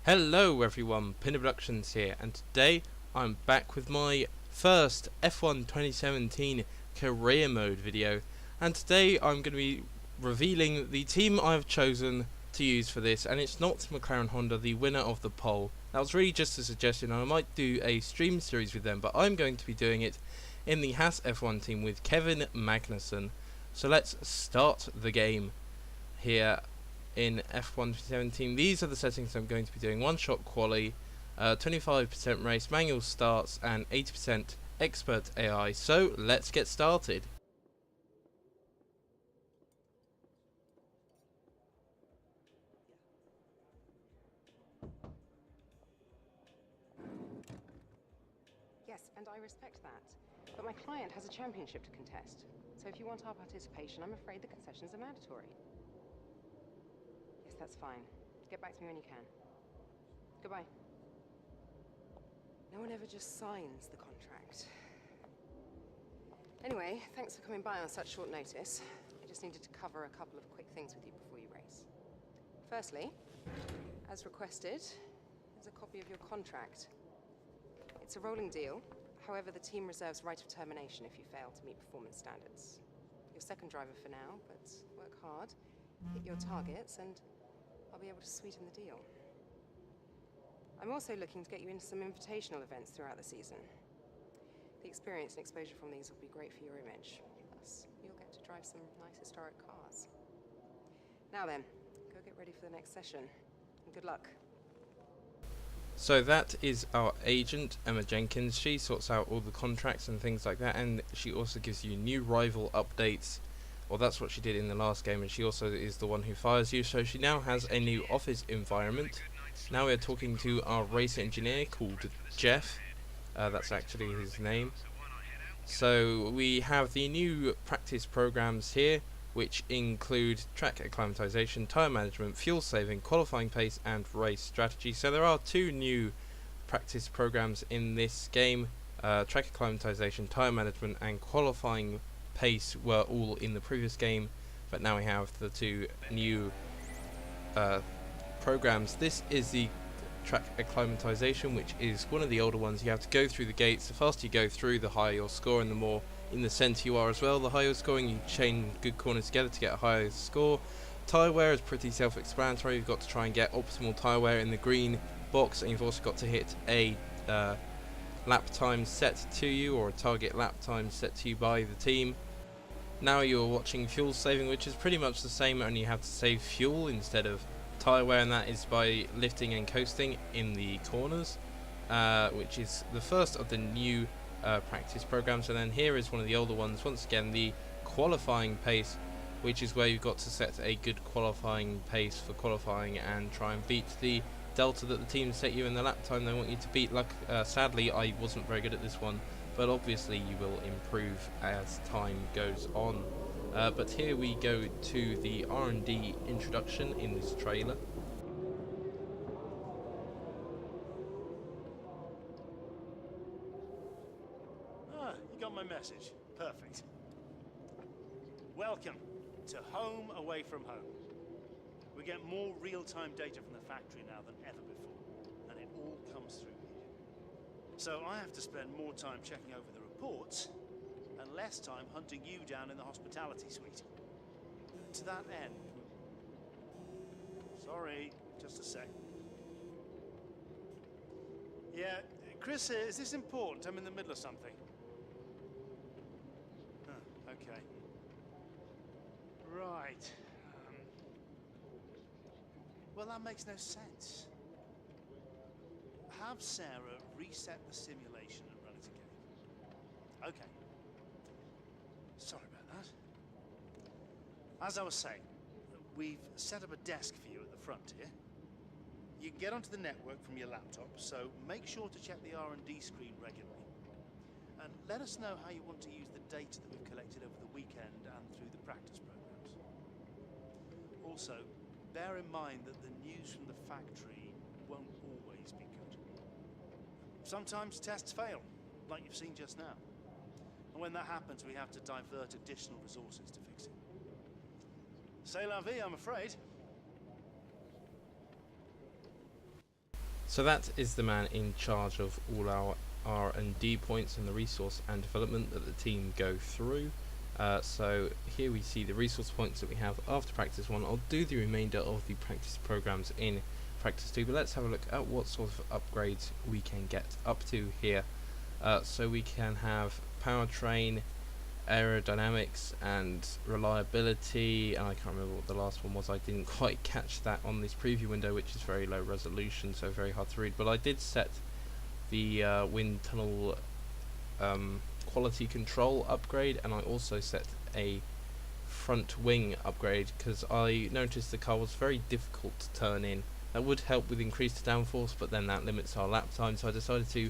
Hello everyone, Pinder here, and today I'm back with my first F1 2017 career mode video, and today I'm going to be revealing the team I've chosen to use for this, and it's not McLaren Honda, the winner of the poll. That was really just a suggestion, and I might do a stream series with them, but I'm going to be doing it in the Haas F1 team with Kevin Magnussen. So let's start the game here in F1 2017. These are the settings I'm going to be doing: 1-shot quali, 25% race, manual starts, and 80% expert AI. So let's get started. Yes, and I respect that. But my client has a championship to contest. So if you want our participation, I'm afraid the concessions are mandatory. Yes, that's fine. Get back to me when you can. Goodbye. No one ever just signs the contract. Anyway, thanks for coming by on such short notice. I just needed to cover a couple of quick things with you before you race. Firstly, as requested, there's a copy of your contract. It's a rolling deal. However, the team reserves right of termination if you fail to meet performance standards. You're second driver for now, but work hard, hit your targets, and I'll be able to sweeten the deal. I'm also looking to get you into some invitational events throughout the season. The experience and exposure from these will be great for your image. Plus, you'll get to drive some nice historic cars. Now then, go get ready for the next session, and good luck. So that is our agent, Emma Jenkins. She sorts out all the contracts and things like that, and she also gives you new rival updates. Well, that's what she did in the last game, and she also is the one who fires you. So she now has a new office environment. Now we're talking to our race engineer called Jeff. That's actually his name. So we have the new practice programs here, which include track acclimatization, tyre management, fuel saving, qualifying pace, and race strategy. So there are two new practice programs in this game. Track acclimatization, tyre management, and qualifying pace were all in the previous game, but now we have the two new programs. This is the track acclimatization, which is one of the older ones. You have to go through the gates. The faster you go through, the higher your score, and the more in the centre you are as well. The higher your scoring, you chain good corners together to get a higher score. Tyre wear is pretty self-explanatory. You've got to try and get optimal tyre wear in the green box, and you've also got to hit a lap time set to you, or a target lap time set to you by the team. Now you're watching fuel saving, which is pretty much the same, only you have to save fuel instead of tyre wear, and that is by lifting and coasting in the corners, which is the first of the new practice programs. And then here is one of the older ones, once again the qualifying pace, which is where you've got to set a good qualifying pace for qualifying and try and beat the delta that the team set you in the lap time they want you to beat. Sadly, I wasn't very good at this one, but obviously you will improve as time goes on. But here we go to the R&D introduction in this trailer. Ah, you got my message. Perfect. Welcome to home away from home. We get more real-time data from the factory now than ever before, and it all comes through here. So I have to spend more time checking over the reports and less time hunting you down in the hospitality suite. To that end... Sorry, just a sec. Yeah, Chris, is this important? I'm in the middle of something. Huh, okay. Right. Well, that makes no sense. Have Sarah reset the simulation and run it again. Okay. Sorry about that. As I was saying, we've set up a desk for you at the front here. You can get onto the network from your laptop, so make sure to check the R&D screen regularly. And let us know how you want to use the data that we've collected over the weekend and through the practice programs. Also, bear in mind that the news from the factory won't always be good. Sometimes tests fail, like you've seen just now. And when that happens, we have to divert additional resources to fix it. C'est la vie, I'm afraid. So that is the man in charge of all our R&D points and the resource and development that the team go through. So here we see the resource points that we have after practice 1. I'll do the remainder of the practice programs in practice 2, but let's have a look at what sort of upgrades we can get up to here. So we can have powertrain, aerodynamics and reliability, and I can't remember what the last one was. I didn't quite catch that on this preview window, which is very low resolution, so very hard to read, but I did set the wind tunnel quality control upgrade, and I also set a front wing upgrade because I noticed the car was very difficult to turn in. That would help with increased downforce, but then that limits our lap time, so I decided to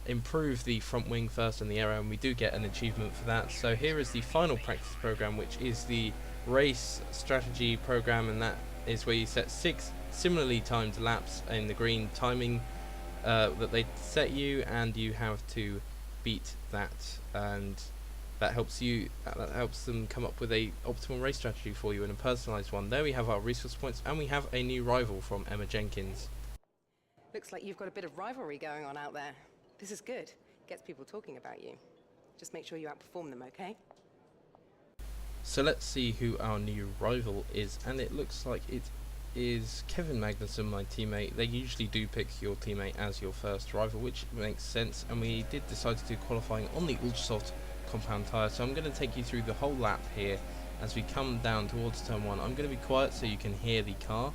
improve the front wing first and the aero, and we do get an achievement for that. So here is the final practice program, which is the race strategy program, and that is where you set 6 similarly timed laps in the green timing that they set you, and you have to beat that, and that helps them come up with a optimal race strategy for you and a personalized one. There we have our resource points, and we have a new rival from Emma Jenkins. Looks like you've got a bit of rivalry going on out there. This is good. Gets people talking about you. Just make sure you outperform them, okay? So let's see who our new rival is, and it looks like it is Kevin Magnussen, my teammate. They usually do pick your teammate as your first rival, which makes sense, and we did decide to do qualifying on the ultra-soft compound tyre, so I'm going to take you through the whole lap here as we come down towards turn 1. I'm going to be quiet so you can hear the car.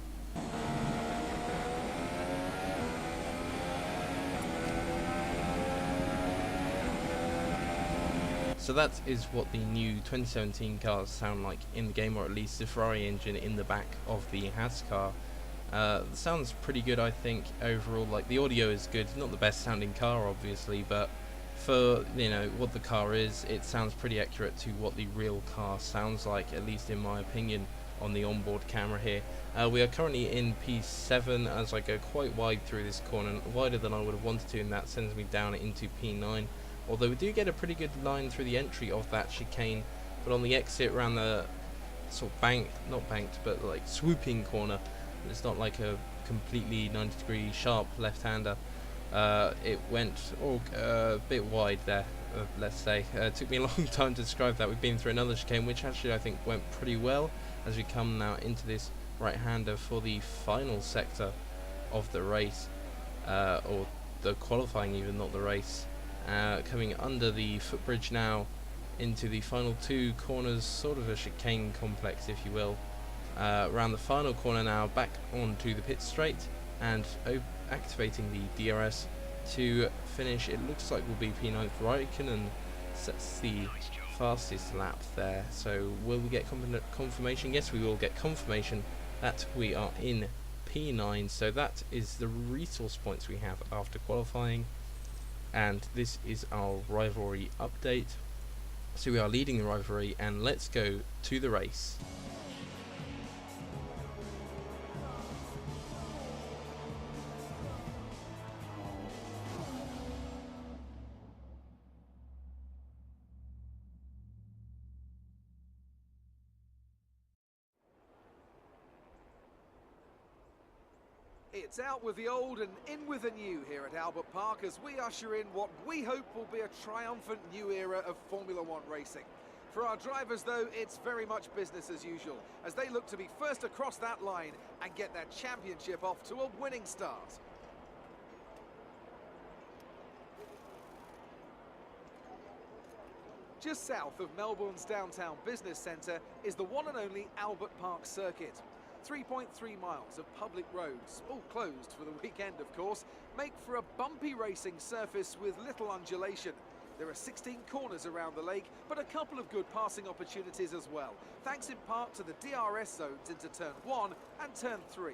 So that is what the new 2017 cars sound like in the game, or at least the Ferrari engine in the back of the Haas car. Sounds pretty good, I think, overall. Like, the audio is good, not the best sounding car obviously, but for, you know, what the car is, it sounds pretty accurate to what the real car sounds like, at least in my opinion, on the onboard camera here. We are currently in P7 as I go quite wide through this corner, wider than I would have wanted to, and that sends me down into P9. Although we do get a pretty good line through the entry of that chicane, but on the exit around the sort of not banked, but like swooping corner, it's not like a completely 90-degree sharp left-hander. It went a bit wide there, let's say. It took me a long time to describe that. We've been through another chicane, which actually I think went pretty well, as we come now into this right-hander for the final sector of the race, or the qualifying even, not the race. Coming under the footbridge now into the final 2 corners, sort of a chicane complex if you will. Around the final corner now, back onto the pit straight, and activating the DRS to finish. It looks like we'll be P9. Raikkonen sets the fastest lap there, so will we get confirmation? Yes, we will get confirmation that we are in P9. So that is the resource points we have after qualifying. And this is our rivalry update. So we are leading the rivalry, and let's go to the race. It's out with the old and in with the new here at Albert Park as we usher in what we hope will be a triumphant new era of Formula One racing. For our drivers, though, it's very much business as usual as they look to be first across that line and get their championship off to a winning start. Just south of Melbourne's downtown business centre is the one and only Albert Park circuit. 3.3 miles of public roads, all closed for the weekend of course, make for a bumpy racing surface with little undulation. There are 16 corners around the lake, but a couple of good passing opportunities as well, thanks in part to the DRS zones into turn 1 and turn 3.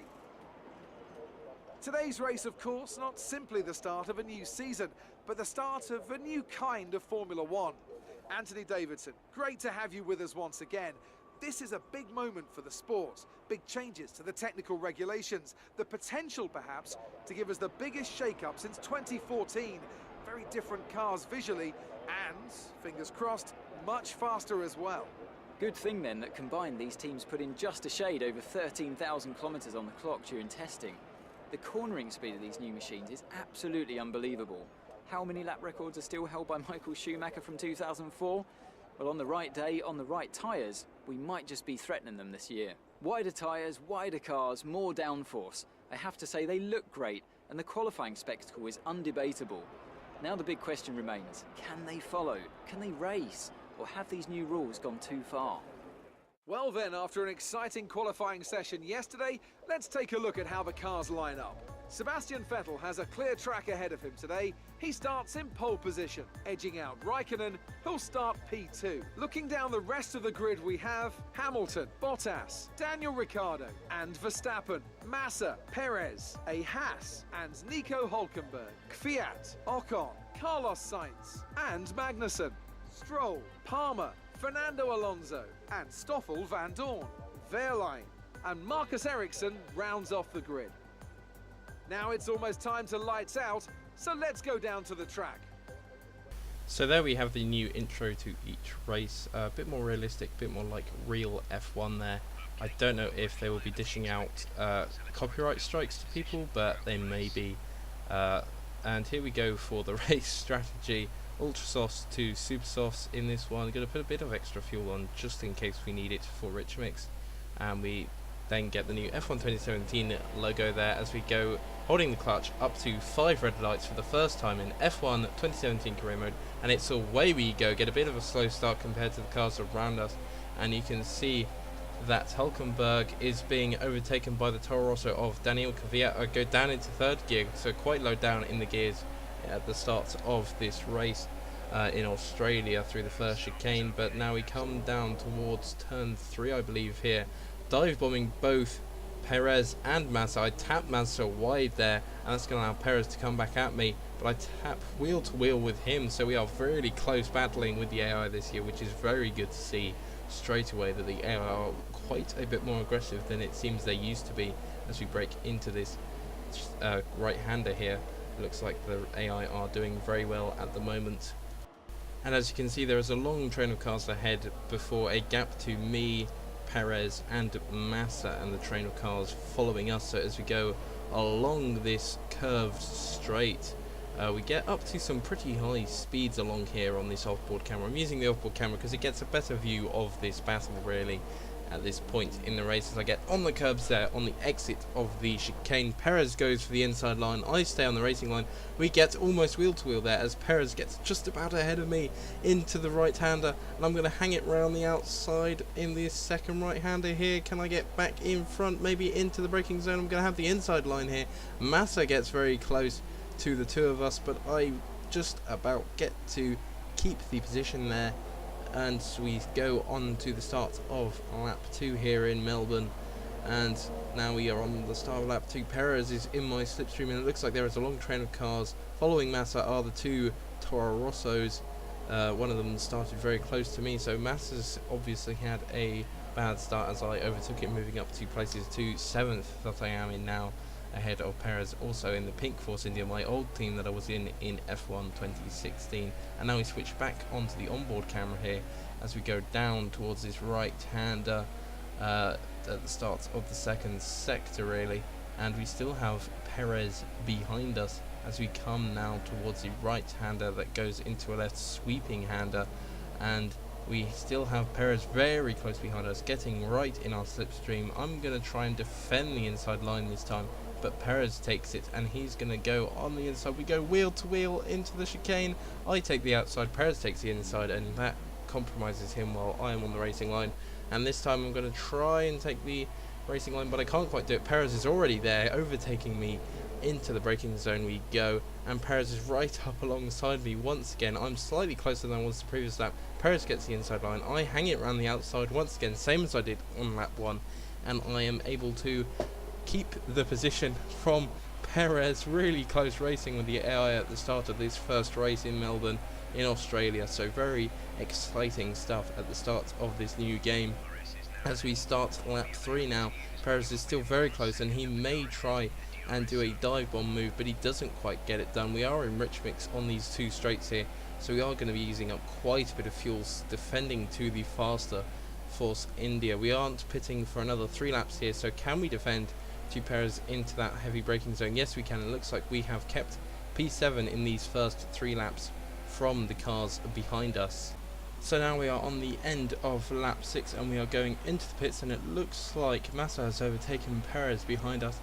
Today's race, of course, not simply the start of a new season, but the start of a new kind of Formula One. Anthony Davidson, great to have you with us once again. This is a big moment for the sport. Big changes to the technical regulations. The potential, perhaps, to give us the biggest shake-up since 2014. Very different cars visually and, fingers crossed, much faster as well. Good thing then that combined these teams put in just a shade over 13,000 kilometres on the clock during testing. The cornering speed of these new machines is absolutely unbelievable. How many lap records are still held by Michael Schumacher from 2004? Well, on the right day, on the right tyres, we might just be threatening them this year. Wider tyres, wider cars, more downforce. I have to say they look great, and the qualifying spectacle is undebatable. Now the big question remains, can they follow? Can they race? Or have these new rules gone too far? Well then, after an exciting qualifying session yesterday, let's take a look at how the cars line up. Sebastian Vettel has a clear track ahead of him today. He starts in pole position, edging out Raikkonen, who'll start P2. Looking down the rest of the grid, we have Hamilton, Bottas, Daniel Ricciardo, and Verstappen, Massa, Perez, a Haas, and Nico Hülkenberg, Kvyat, Ocon, Carlos Sainz, and Magnussen, Stroll, Palmer, Fernando Alonso, and Stoffel van Dorn, Wehrlein, and Marcus Ericsson rounds off the grid. Now it's almost time to lights out, so let's go down to the track. So there we have the new intro to each race, a bit more realistic, a bit more like real F1 there. I don't know if they will be dishing out copyright strikes to people, but they may be. And here we go for the race strategy. Ultra softs to super softs in this one. Going to put a bit of extra fuel on just in case we need it for rich mix. And we then get the new F1 2017 logo there as we go, holding the clutch up to 5 red lights for the first time in F1 2017 career mode, and it's away we go. Get a bit of a slow start compared to the cars around us, and you can see that Hülkenberg is being overtaken by the Toro Rosso of Daniel Kvyat. I go down into third gear, so quite low down in the gears at the start of this race in Australia through the first chicane, but now we come down towards turn 3, I believe, here, dive bombing both Perez and Massa. I tap Massa wide there, and that's going to allow Perez to come back at me, but I tap wheel to wheel with him, so we are really close battling with the AI this year, which is very good to see straight away that the AI are quite a bit more aggressive than it seems they used to be as we break into this right-hander here. Looks like the AI are doing very well at the moment. And as you can see, there is a long train of cars ahead before a gap to me, Perez and Massa, and the train of cars following us. So as we go along this curved straight, we get up to some pretty high speeds along here on this offboard camera. I'm using the offboard camera because it gets a better view of this battle really at this point in the race. As I get on the curbs there on the exit of the chicane, Perez goes for the inside line, I stay on the racing line. We get almost wheel to wheel there as Perez gets just about ahead of me into the right hander, and I'm going to hang it round the outside in this second right hander here. Can I get back in front, maybe into the braking zone? I'm going to have the inside line here. Massa gets very close to the two of us, but I just about get to keep the position there. And we go on to the start of lap 2 here in Melbourne, and now we are on the start of lap 2. Perez is in my slipstream, and it looks like there is a long train of cars. Following Massa are the two Toro Rossos. One of them started very close to me, so Massa's obviously had a bad start as I overtook it, moving up 2 places to 7th that I am in now, ahead of Perez, also in the Pink Force India, my old team that I was in F1 2016. And now we switch back onto the onboard camera here as we go down towards this right-hander at the start of the second sector really, and we still have Perez behind us as we come now towards the right-hander that goes into a left sweeping hander, and we still have Perez very close behind us, getting right in our slipstream. I'm going to try and defend the inside line this time, but Perez takes it and he's going to go on the inside. We go wheel to wheel into the chicane. I take the outside, Perez takes the inside, and that compromises him while I am on the racing line. And this time I'm going to try and take the racing line, but I can't quite do it. Perez is already there, overtaking me. Into the braking zone we go, and Perez is right up alongside me once again. I'm slightly closer than I was the previous lap. Perez gets the inside line, I hang it around the outside once again, same as I did on lap 1, and I am able to keep the position from Perez. Really close racing with the AI at the start of this first race in Melbourne in Australia, so very exciting stuff at the start of this new game. As we start lap 3 now, Perez is still very close, and he may try and do a dive bomb move, but he doesn't quite get it done. We are in rich mix on these 2 straights here, so we are going to be using up quite a bit of fuel defending to the faster Force India. We aren't pitting for another 3 laps here, so can we defend to Perez into that heavy braking zone? Yes, we can. It looks like we have kept P7 in these first 3 laps from the cars behind us. So now we are on the end of lap 6 and we are going into the pits, and it looks like Massa has overtaken Perez behind us.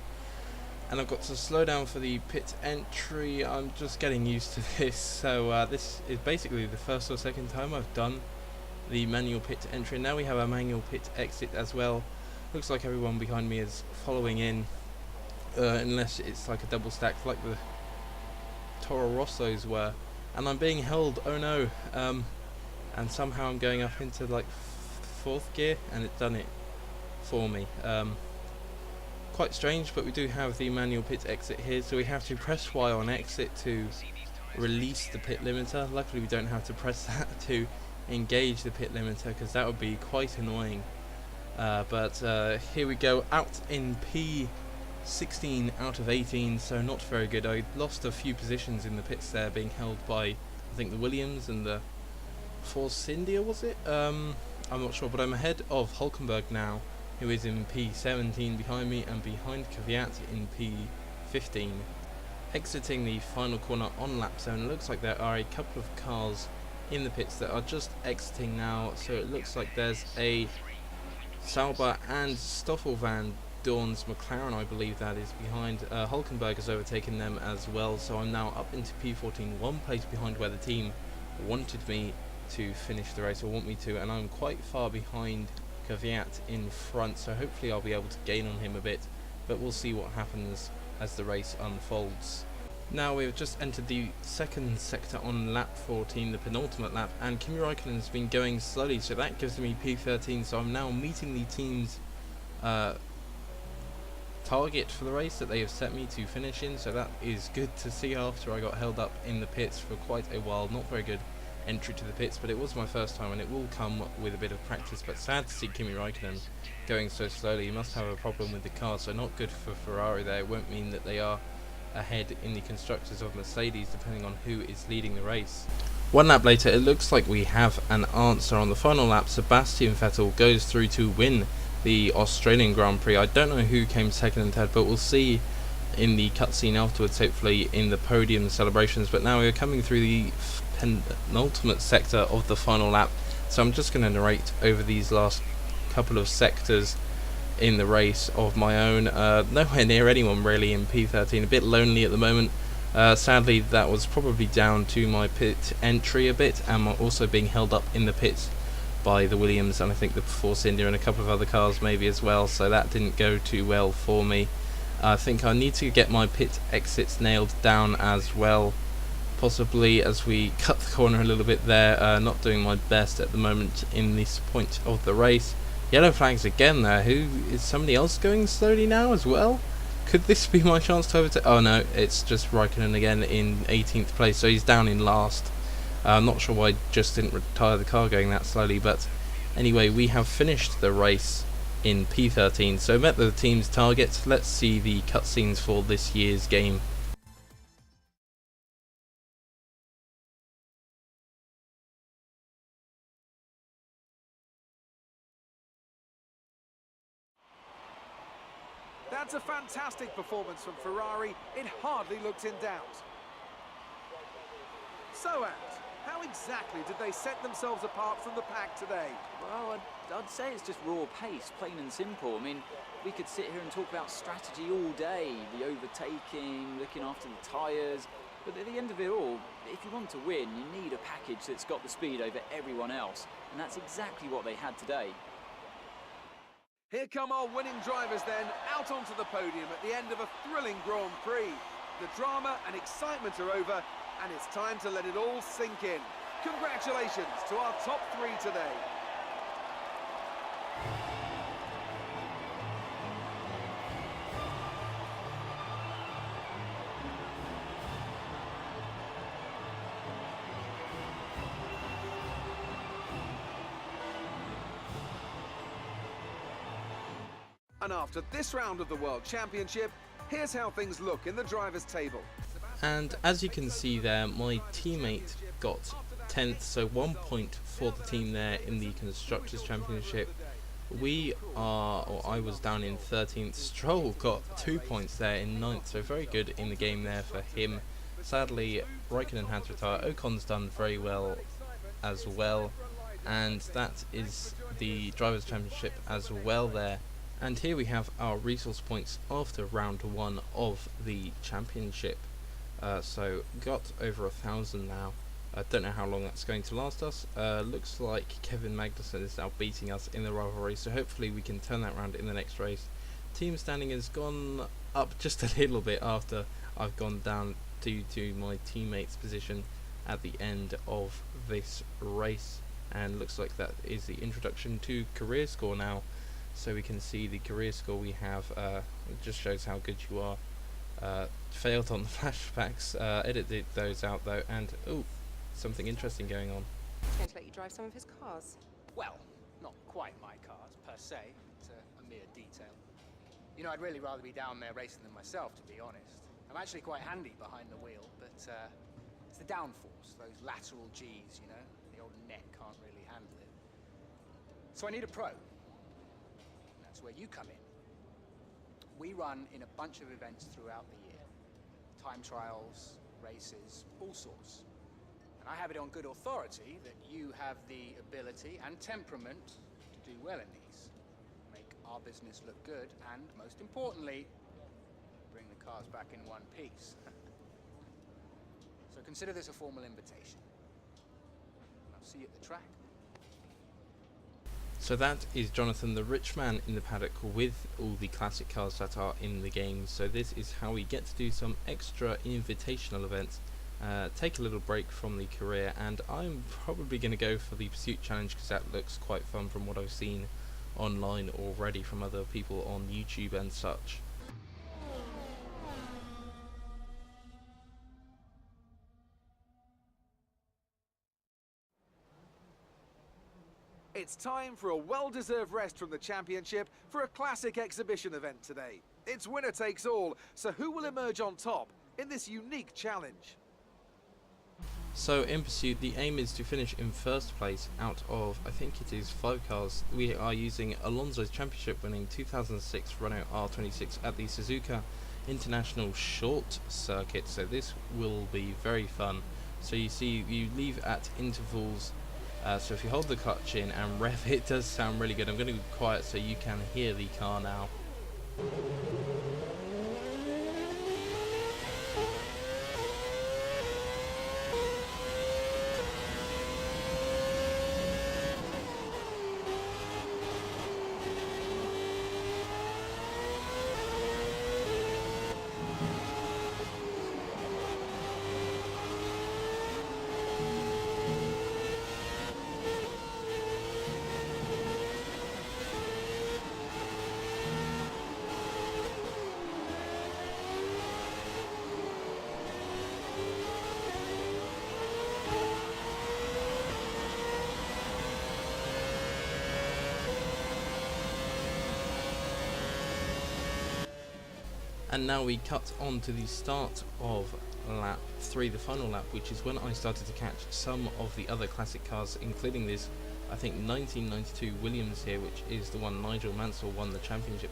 And I've got to slow down for the pit entry. I'm just getting used to this. So this is basically the first or second time I've done the manual pit entry. Now we have a manual pit exit as well. Looks like everyone behind me is following in, unless it's like a double stack like the Toro Rossos were. And I'm being held, oh no, and somehow I'm going up into like 4th gear and it's done it for me. Quite strange, but we do have the manual pit exit here, so we have to press Y on exit to release the pit limiter. Luckily we don't have to press that to engage the pit limiter, because that would be quite annoying. But here we go, out in P16 out of 18, so not very good. I lost a few positions in the pits there, being held by I think the Williams and the Force India, was it? I'm not sure, but I'm ahead of Hulkenberg now, who is in P17 behind me, and behind Kvyat in P15. Exiting the final corner on lap zone, it looks like there are a couple of cars in the pits that are just exiting now, so it looks like there's a Sauber and Stoffel van Dorn's McLaren, I believe that is, behind. Hulkenberg has overtaken them as well, so I'm now up into P14, 1 place behind where the team wanted me to finish the race, or want me to, and I'm quite far behind Kvyat in front, so hopefully I'll be able to gain on him a bit, but we'll see what happens as the race unfolds. Now we've just entered the second sector on lap 14, the penultimate lap, and Kimi Räikkönen's been going slowly, so that gives me P13, so I'm now meeting the team's target for the race that they have set me to finish in, so that is good to see after I got held up in the pits for quite a while. Not very good entry to the pits, but it was my first time and it will come with a bit of practice. But sad to see Kimi Räikkönen going so slowly. He must have a problem with the car, so not good for Ferrari there. It won't mean that they are ahead in the constructors of Mercedes, depending on who is leading the race. 1 lap later, it looks like we have an answer. On the final lap, Sebastian Vettel goes through to win the Australian Grand Prix. I don't know who came second and third, but we'll see in the cutscene afterwards, hopefully in the podium celebrations. But now we're coming through the penultimate sector of the final lap, so I'm just going to narrate over these last couple of sectors in the race of my own. Nowhere near anyone really in P13, a bit lonely at the moment. Sadly that was probably down to my pit entry a bit, and also being held up in the pits by the Williams and I think the Force India and a couple of other cars maybe as well, so that didn't go too well for me. I think I need to get my pit exits nailed down as well, possibly as we cut the corner a little bit there. Not doing my best at the moment in this point of the race. Yellow flags again there. Who is somebody else going slowly now as well? Could this be my chance to overtake? Oh no, it's just Räikkönen again in 18th place, so he's down in last. I'm not sure why I just didn't retire the car going that slowly, but anyway, we have finished the race in P13, so met the team's targets. Let's see the cutscenes for this year's game. That's a fantastic performance from Ferrari. It hardly looked in doubt. So, Ant, how exactly did they set themselves apart from the pack today? Well, I'd say it's just raw pace, plain and simple. I mean, we could sit here and talk about strategy all day, the overtaking, looking after the tyres, but at the end of it all, if you want to win, you need a package that's got the speed over everyone else, and that's exactly what they had today. Here come our winning drivers then, out onto the podium at the end of a thrilling Grand Prix. The drama and excitement are over, and it's time to let it all sink in. Congratulations to our top 3 today. And after this round of the World Championship, here's how things look in the drivers' table. And as you can see there, my teammate got 10th, so 1 point for the team there in the Constructors' Championship. I was down in 13th. Stroll got 2 points there in 9th, so very good in the game there for him. Sadly, Raikkonen had to retire. Ocon's done very well as well, and that is the Drivers' Championship as well there. And here we have our resource points after round 1 of the championship. So got over 1,000 now. I don't know how long that's going to last us. Looks like Kevin Magnussen is now beating us in the rivalry, so hopefully we can turn that round in the next race. Team standing has gone up just a little bit after I've gone down due to my teammate's position at the end of this race, and looks like that is the introduction to career score now. So we can see the career score we have. It just shows how good you are. Failed on the flashbacks. Edited those out though, and oh, something interesting going on. He's going to let you drive some of his cars. Well, not quite my cars, per se. It's a mere detail. You know, I'd really rather be down there racing them myself, to be honest. I'm actually quite handy behind the wheel, but it's the downforce, those lateral Gs, you know? The old neck can't really handle it. So I need a pro. That's where you come in. We run in a bunch of events throughout the year. Time trials, races, all sorts. I have it on good authority that you have the ability and temperament to do well in these. Make our business look good, and most importantly, bring the cars back in one piece. So consider this a formal invitation. I'll see you at the track. So that is Jonathan, the rich man in the paddock, with all the classic cars that are in the game. So this is how we get to do some extra invitational events. Take a little break from the career, and I'm probably going to go for the pursuit challenge because that looks quite fun from what I've seen online already from other people on YouTube and such. It's time for a well-deserved rest from the championship for a classic exhibition event today. It's winner takes all, so who will emerge on top in this unique challenge? So in pursuit, the aim is to finish in first place out of, I think it is 5 cars. We are using Alonso's championship winning 2006 Renault R26 at the Suzuka International Short Circuit, so this will be very fun. So you see, you leave at intervals, so if you hold the clutch in and rev, it does sound really good. I'm going to be quiet so you can hear the car now. And now we cut on to the start of lap 3, the final lap, which is when I started to catch some of the other classic cars, including this, I think, 1992 Williams here, which is the one Nigel Mansell won the championship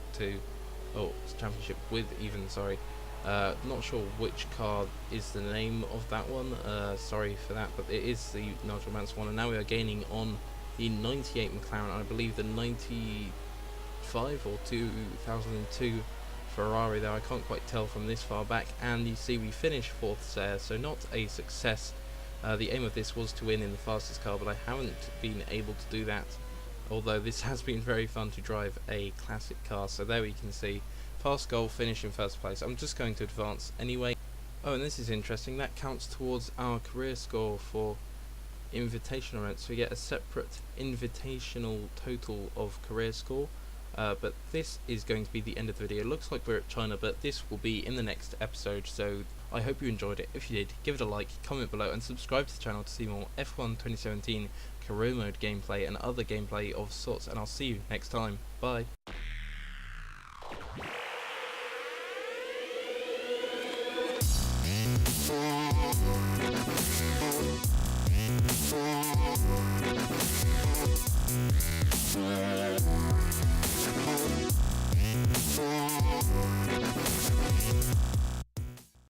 with even, sorry. Not sure which car is the name of that one, sorry for that, but it is the Nigel Mansell one, and now we are gaining on the 98 McLaren, and I believe the 95 or 2002 Ferrari there. I can't quite tell from this far back, and you see we finish 4th there, so not a success. The aim of this was to win in the fastest car, but I haven't been able to do that, although this has been very fun to drive a classic car. So there we can see past goal, finish in first place. I'm just going to advance anyway. Oh, and this is interesting, that counts towards our career score for invitational events. So we get a separate invitational total of career score. But this is going to be the end of the video. It looks like we're at China, but this will be in the next episode, so I hope you enjoyed it. If you did, give it a like, comment below, and subscribe to the channel to see more F1 2017 career mode gameplay and other gameplay of sorts, and I'll see you next time. Bye. Yeah.